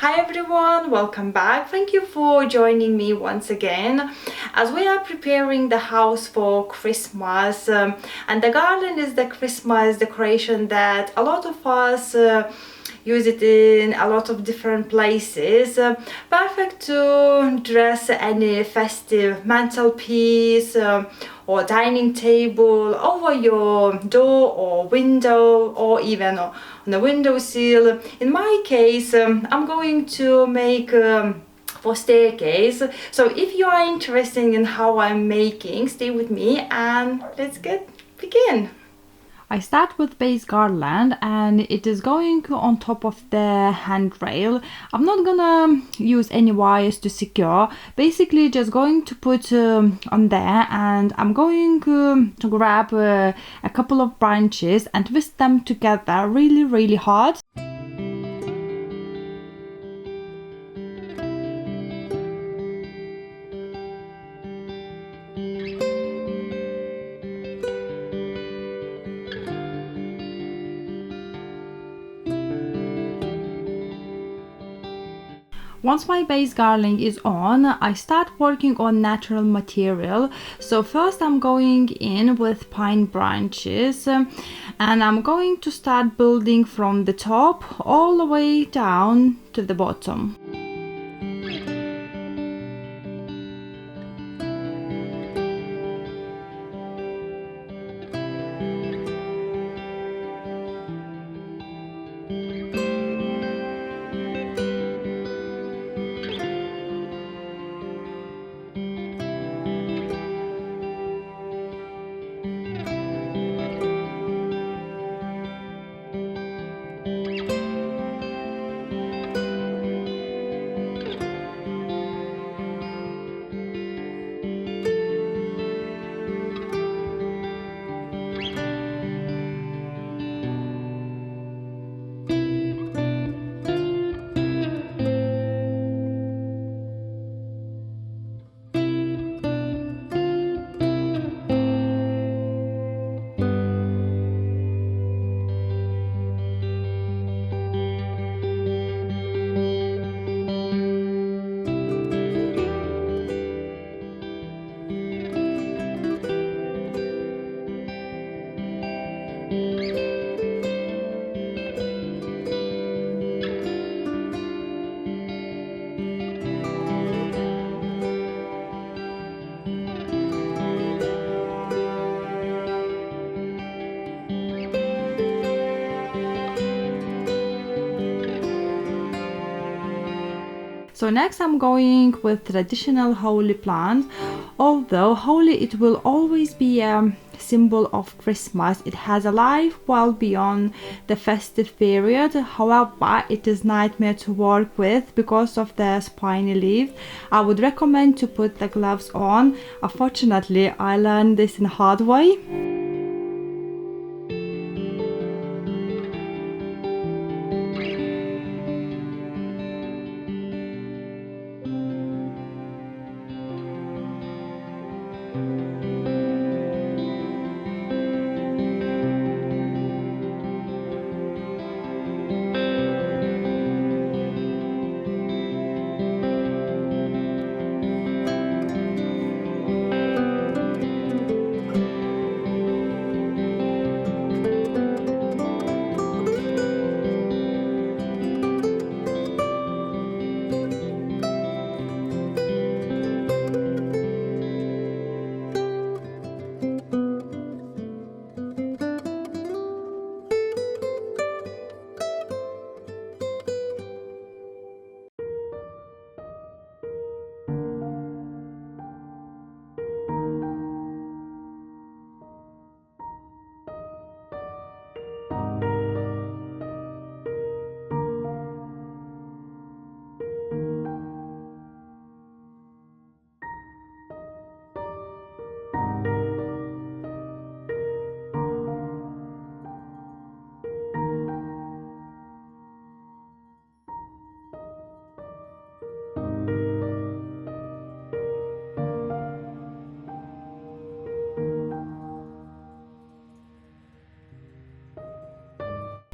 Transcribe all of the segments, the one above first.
Hi everyone, welcome back. Thank you for joining me once again as we are preparing the house for Christmas. And the garland is the Christmas decoration that a lot of us use it in a lot of different places. Perfect to dress any festive mantelpiece or dining table over your door or window, or even on the windowsill. In my case, I'm going to make for staircase. So if you are interested in how I'm making, stay with me and let's begin. I start with base garland and it is going on top of the handrail. I'm not gonna use any wires to secure, basically just going to put on there, and I'm going to grab a couple of branches and twist them together really hard. Once my base garland is on, I start working on natural material. So first I'm going in with pine branches and I'm going to start building from the top all the way down to the bottom. So next I'm going with traditional holy plant. Although holy, it will always be a symbol of Christmas. It has a life well beyond the festive period. However, it is nightmare to work with because of the spiny leaf. I would recommend to put the gloves on. Unfortunately, I learned this in a hard way.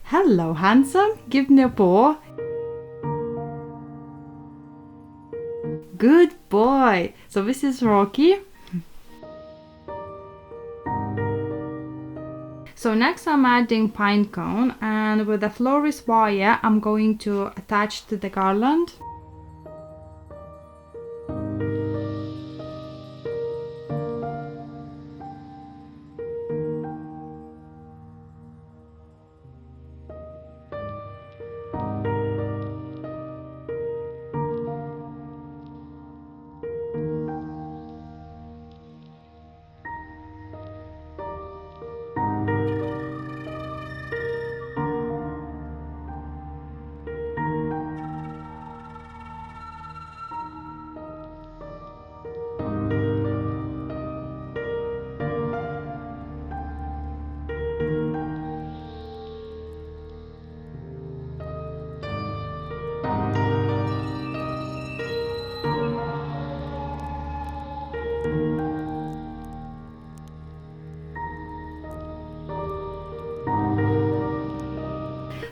Hello, handsome. Give me a paw. Good boy. So this is Rocky. So next I'm adding pine cone, and with the florist wire I'm going to attach to the garland.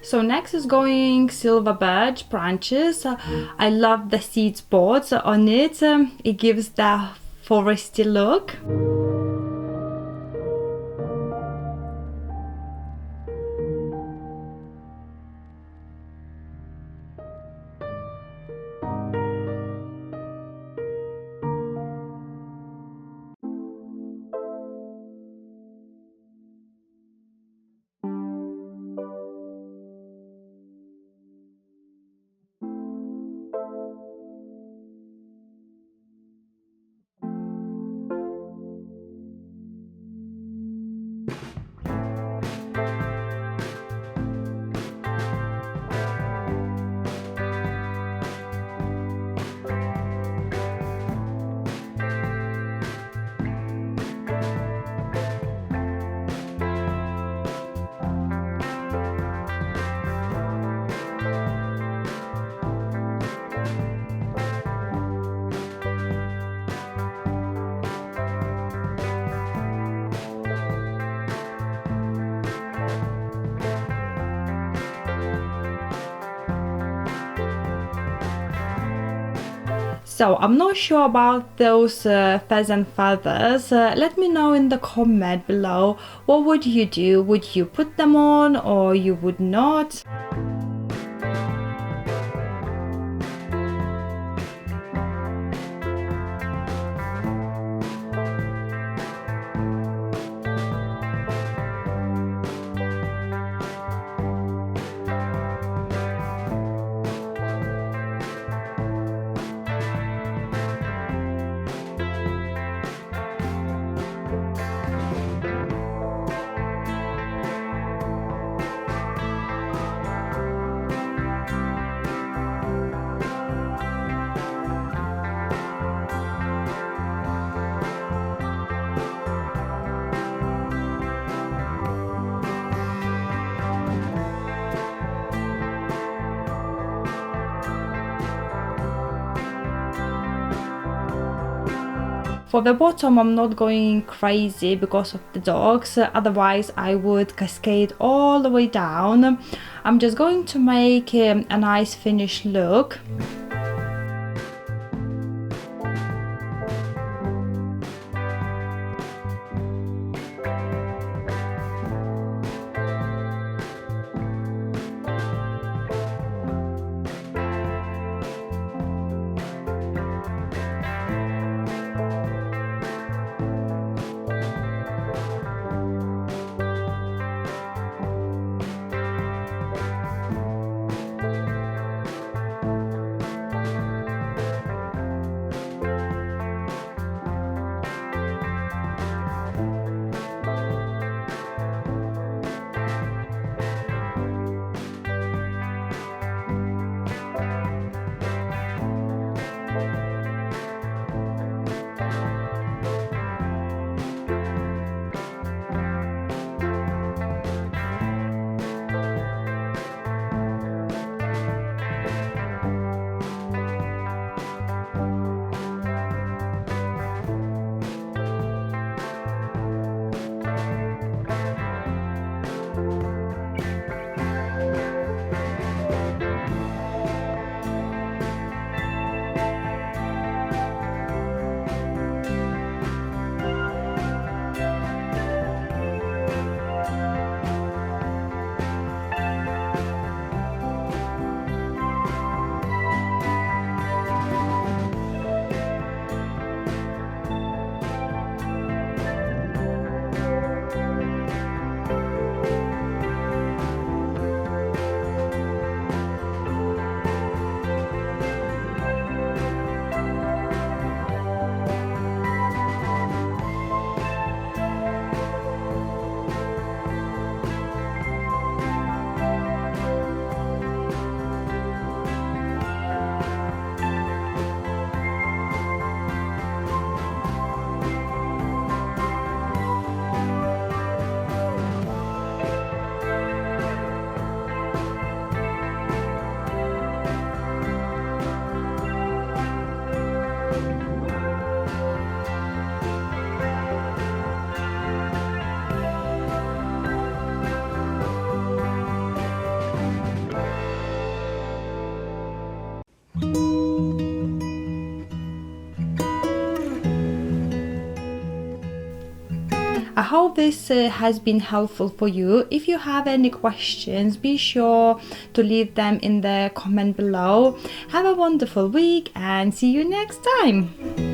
So next is going silver birch branches. I love the seed spots on it. It gives the foresty look. So I'm not sure about those pheasant feathers. Let me know in the comment below. What would you do? Would you put them on or you would not? For the bottom I'm not going crazy because of the dogs, otherwise I would cascade all the way down. I'm just going to make a nice finished look. I hope this has been helpful for you. If you have any questions, be sure to leave them in the comment below. Have a wonderful week and see you next time.